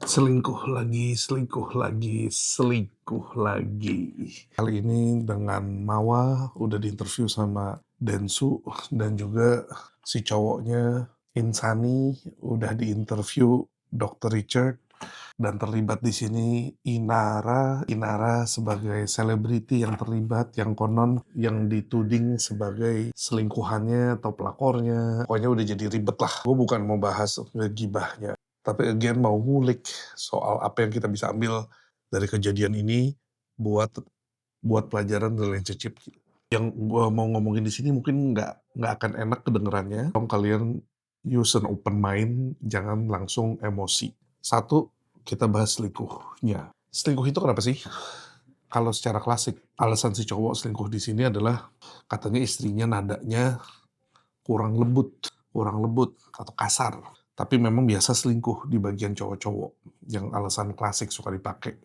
Selingkuh lagi, selingkuh lagi, selingkuh lagi. Kali ini dengan Mawa udah diinterview sama Densu dan juga si cowoknya Insani udah diinterview Dr. Richard dan terlibat di sini Inara sebagai selebriti yang terlibat yang konon yang dituding sebagai selingkuhannya atau pelakornya. Pokoknya udah jadi ribet lah. Gue bukan mau bahas gibahnya. Tapi again mau ngulik soal apa yang kita bisa ambil dari kejadian ini buat buat pelajaran dan relationship. Yang gua mau ngomongin di sini mungkin nggak akan enak kedengerannya. Tolong kalian use an open mind, jangan langsung emosi. Satu, kita bahas selingkuhnya. Selingkuh itu kenapa sih? Kalau secara klasik, alasan si cowok selingkuh di sini adalah katanya istrinya nadanya kurang lembut atau kasar. Tapi memang biasa selingkuh di bagian cowok-cowok yang alasan klasik suka dipakai.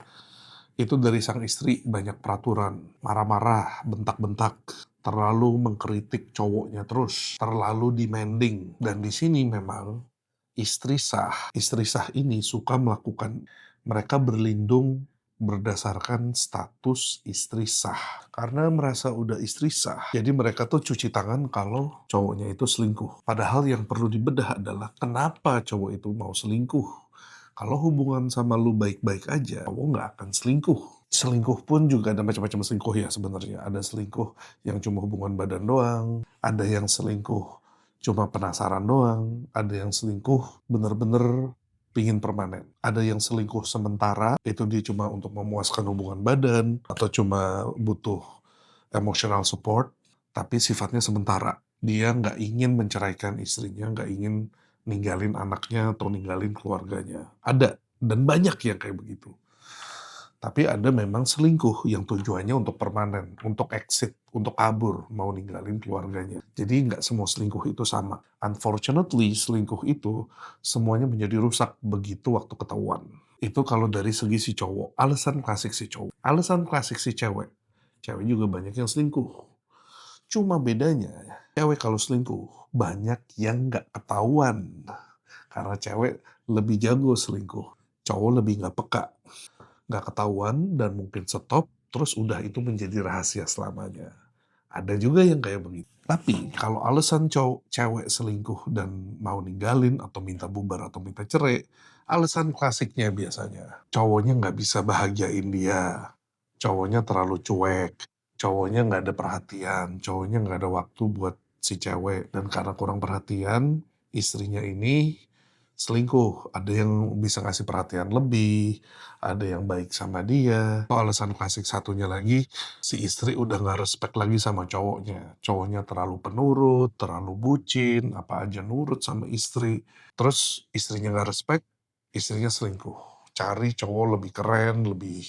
Itu dari sang istri banyak peraturan, marah-marah, bentak-bentak, terlalu mengkritik cowoknya terus, terlalu demanding. Dan di sini memang istri sah ini suka melakukan, mereka berlindung berdasarkan status istri sah. Karena merasa udah istri sah, jadi mereka tuh cuci tangan kalau cowoknya itu selingkuh. Padahal yang perlu dibedah adalah kenapa cowok itu mau selingkuh. Kalau hubungan sama lu baik-baik aja, cowok nggak akan selingkuh. Selingkuh pun juga ada macam-macam selingkuh ya sebenarnya. Ada selingkuh yang cuma hubungan badan doang, ada yang selingkuh cuma penasaran doang, ada yang selingkuh bener-bener pingin permanen. Ada yang selingkuh sementara, itu dia cuma untuk memuaskan hubungan badan, atau cuma butuh emotional support, tapi sifatnya sementara. Dia nggak ingin menceraikan istrinya, nggak ingin ninggalin anaknya atau ninggalin keluarganya. Ada, dan banyak yang kayak begitu. Tapi ada memang selingkuh yang tujuannya untuk permanen, untuk exit, untuk kabur, mau ninggalin keluarganya. Jadi nggak semua selingkuh itu sama. Unfortunately, selingkuh itu semuanya menjadi rusak begitu waktu ketahuan. Itu kalau dari segi si cowok. Alasan klasik si cowok. Alasan klasik si cewek. Cewek juga banyak yang selingkuh. Cuma bedanya, cewek kalau selingkuh, banyak yang nggak ketahuan. Karena cewek lebih jago selingkuh. Cowok lebih nggak peka, nggak ketahuan dan mungkin stop, terus udah itu menjadi rahasia selamanya. Ada juga yang kayak begitu. Tapi kalau alasan cewek selingkuh dan mau ninggalin atau minta bubar atau minta cerai, alasan klasiknya biasanya cowoknya nggak bisa bahagiain dia, cowoknya terlalu cuek, cowoknya nggak ada perhatian, cowoknya nggak ada waktu buat si cewek, dan karena kurang perhatian, istrinya ini selingkuh. Ada yang bisa ngasih perhatian lebih, ada yang baik sama dia. Atau alasan klasik satunya lagi, si istri udah nggak respect lagi sama cowoknya. Cowoknya terlalu penurut, terlalu bucin, apa aja nurut sama istri. Terus istrinya nggak respect, istrinya selingkuh. Cari cowok lebih keren, lebih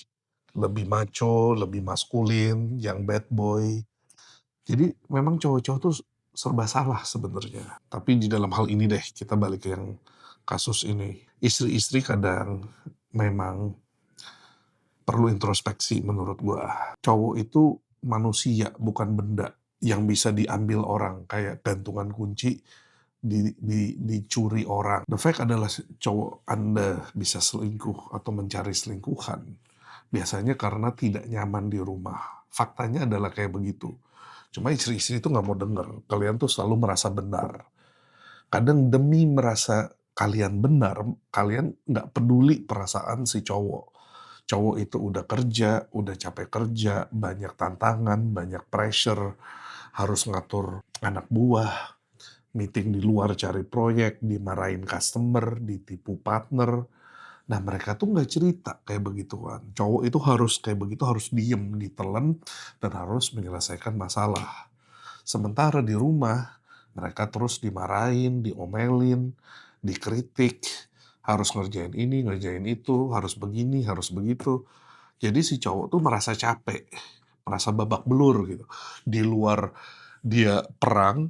lebih macho, lebih maskulin, yang bad boy. Jadi memang cowok-cowok tuh serba salah sebenarnya. Tapi di dalam hal ini deh, kita balik ke yang kasus ini. Istri-istri kadang memang perlu introspeksi menurut gua. Cowok itu manusia, bukan benda yang bisa diambil orang, kayak gantungan kunci dicuri orang. The fact adalah cowok Anda bisa selingkuh atau mencari selingkuhan, biasanya karena tidak nyaman di rumah. Faktanya adalah kayak begitu. Cuma istri-istri itu nggak mau denger. Kalian tuh selalu merasa benar. Kadang demi merasa kalian benar, kalian nggak peduli perasaan si cowok. Cowok itu udah kerja, udah capek kerja, banyak tantangan, banyak pressure, harus ngatur anak buah, meeting di luar cari proyek, dimarahin customer, ditipu partner. Nah mereka tuh nggak cerita kayak begituan. Cowok itu harus kayak begitu, harus diem, ditelan, dan harus menyelesaikan masalah. Sementara di rumah, mereka terus dimarahin, diomelin, dikritik, harus ngerjain ini, ngerjain itu, harus begini, harus begitu. Jadi si cowok tuh merasa capek, merasa babak belur gitu. Di luar dia perang,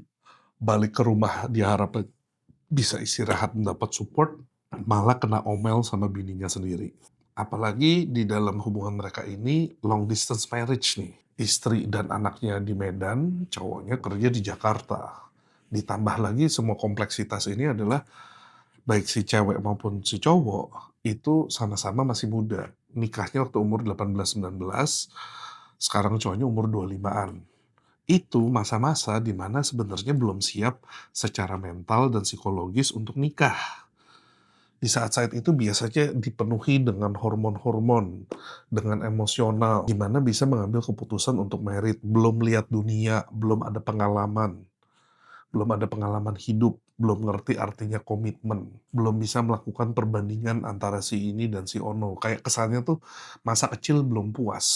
balik ke rumah dia harap bisa istirahat mendapat support, malah kena omel sama bininya sendiri. Apalagi di dalam hubungan mereka ini long distance marriage nih. Istri dan anaknya di Medan, cowoknya kerja di Jakarta. Ditambah lagi semua kompleksitas ini adalah baik si cewek maupun si cowok, itu sama-sama masih muda. Nikahnya waktu umur 18-19, sekarang cowoknya umur 25-an. Itu masa-masa di mana sebenarnya belum siap secara mental dan psikologis untuk nikah. Di saat-saat itu biasanya dipenuhi dengan hormon-hormon, dengan emosional, di mana bisa mengambil keputusan untuk merit, belum lihat dunia, belum ada pengalaman hidup, belum ngerti artinya komitmen, belum bisa melakukan perbandingan antara si ini dan si ono. Kayak kesannya tuh masa kecil belum puas.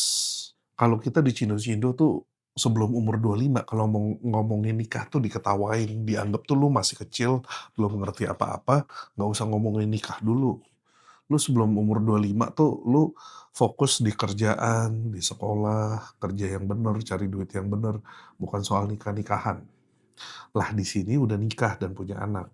Kalau kita di Cindo-Cindo tuh sebelum umur 25 kalau ngomongin nikah tuh diketawain, dianggap tuh lu masih kecil, belum ngerti apa-apa, nggak usah ngomongin nikah dulu. Lu sebelum umur 25 tuh lu fokus di kerjaan, di sekolah, kerja yang bener, cari duit yang bener, bukan soal nikah-nikahan. Lah di sini udah nikah dan punya anak.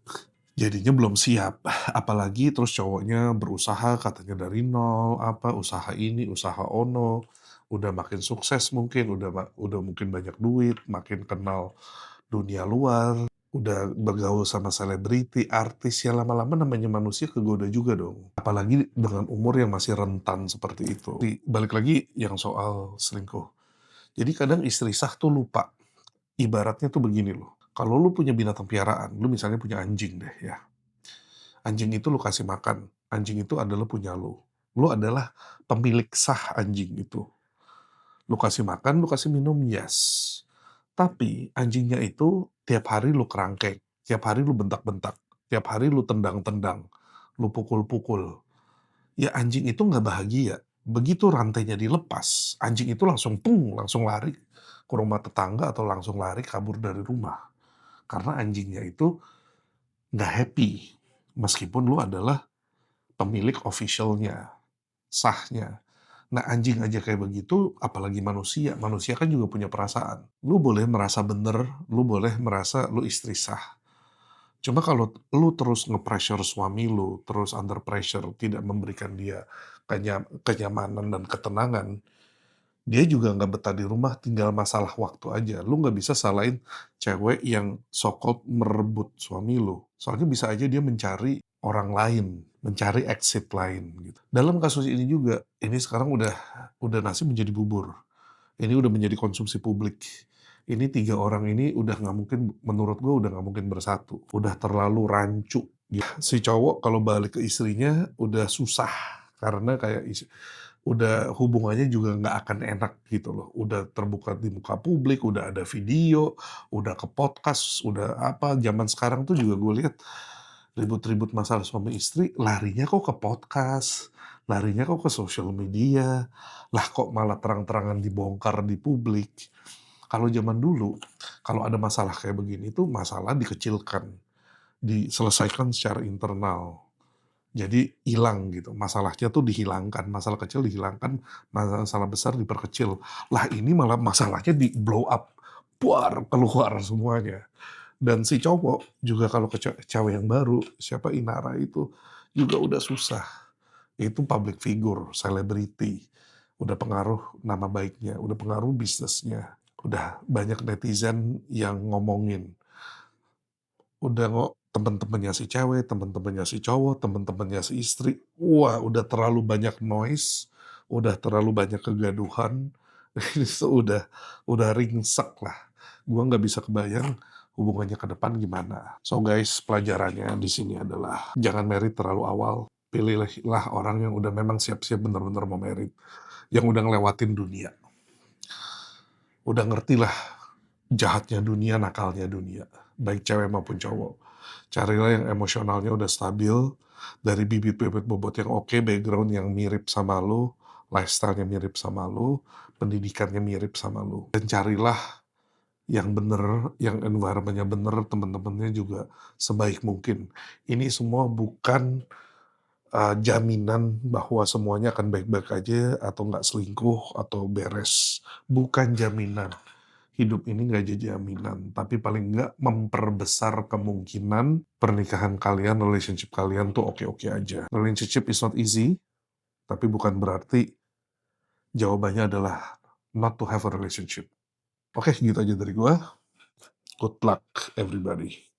Jadinya belum siap, apalagi terus cowoknya berusaha katanya dari nol, apa, usaha ini, usaha ono, udah makin sukses mungkin, udah mungkin banyak duit, makin kenal dunia luar, udah bergaul sama selebriti, artis, ya lama-lama namanya manusia kegoda juga dong. Apalagi dengan umur yang masih rentan seperti itu. Balik lagi yang soal selingkuh. Jadi kadang istri sah tuh lupa, ibaratnya tuh begini loh, kalau lu punya binatang piaraan, lu misalnya punya anjing deh ya, anjing itu lu kasih makan, anjing itu adalah punya lu. Lu adalah pemilik sah anjing itu. Lu kasih makan, lu kasih minum, yes. Tapi anjingnya itu tiap hari lu kerangkeng, tiap hari lu bentak-bentak, tiap hari lu tendang-tendang, lu pukul-pukul. Ya anjing itu nggak bahagia. Begitu rantainya dilepas, anjing itu langsung langsung lari ke rumah tetangga atau langsung lari kabur dari rumah. Karena anjingnya itu nggak happy. Meskipun lu adalah pemilik official-nya, sahnya. Nah, anjing aja kayak begitu, apalagi manusia. Manusia kan juga punya perasaan. Lu boleh merasa bener, lu boleh merasa lu istri sah. Cuma kalau lu terus nge-pressure suami lu, terus under pressure, tidak memberikan dia kenyamanan dan ketenangan, dia juga nggak betah di rumah, tinggal masalah waktu aja. Lu nggak bisa salahin cewek yang so called merebut suami lu. Soalnya bisa aja dia mencari orang lain, mencari exit lain gitu. Dalam kasus ini juga, ini sekarang udah nasi menjadi bubur. Ini udah menjadi konsumsi publik. Ini 3 orang ini udah nggak mungkin, menurut gue udah nggak mungkin bersatu. Udah terlalu rancu. Si cowok kalau balik ke istrinya udah susah karena kayak udah hubungannya juga nggak akan enak gitu loh. Udah terbuka di muka publik, udah ada video, udah ke podcast, udah apa. Zaman sekarang tuh juga gue lihat ribut-ribut masalah suami istri, larinya kok ke podcast, larinya kok ke sosial media, lah kok malah terang-terangan dibongkar di publik. Kalau zaman dulu, kalau ada masalah kayak begini tuh masalah dikecilkan, diselesaikan secara internal. Jadi hilang gitu, masalahnya tuh dihilangkan, masalah kecil dihilangkan, masalah besar diperkecil. Lah ini malah masalahnya di-blow up, buar, keluar semuanya. Dan si cowok juga kalau ke cewek yang baru, siapa Inara itu, juga udah susah. Itu public figure, selebriti, udah pengaruh nama baiknya, udah pengaruh bisnisnya, udah banyak netizen yang ngomongin. Udah temen-temennya si cewek, temen-temennya si cowok, temen-temennya si istri, wah udah terlalu banyak noise, udah terlalu banyak kegaduhan, itu udah ringsek lah. Gua nggak bisa kebayang hubungannya ke depan gimana. So guys, pelajarannya di sini adalah jangan married terlalu awal. Pilihlah orang yang udah memang siap-siap benar-benar mau married, yang udah ngelewatin dunia. Udah ngerti lah jahatnya dunia, nakalnya dunia, baik cewek maupun cowok. Carilah yang emosionalnya udah stabil, dari bibit-bibit bobot yang oke, background yang mirip sama lu, lifestyle-nya mirip sama lu, pendidikannya mirip sama lu. Dan carilah yang bener, yang environment-nya bener, temen-temennya juga sebaik mungkin. Ini semua bukan jaminan bahwa semuanya akan baik-baik aja, atau nggak selingkuh, atau beres. Bukan jaminan. Hidup ini nggak jadi jaminan, tapi paling nggak memperbesar kemungkinan pernikahan kalian, relationship kalian tuh oke-oke aja. Relationship is not easy, tapi bukan berarti jawabannya adalah not to have a relationship. Oke, gitu aja dari gua. Good luck everybody.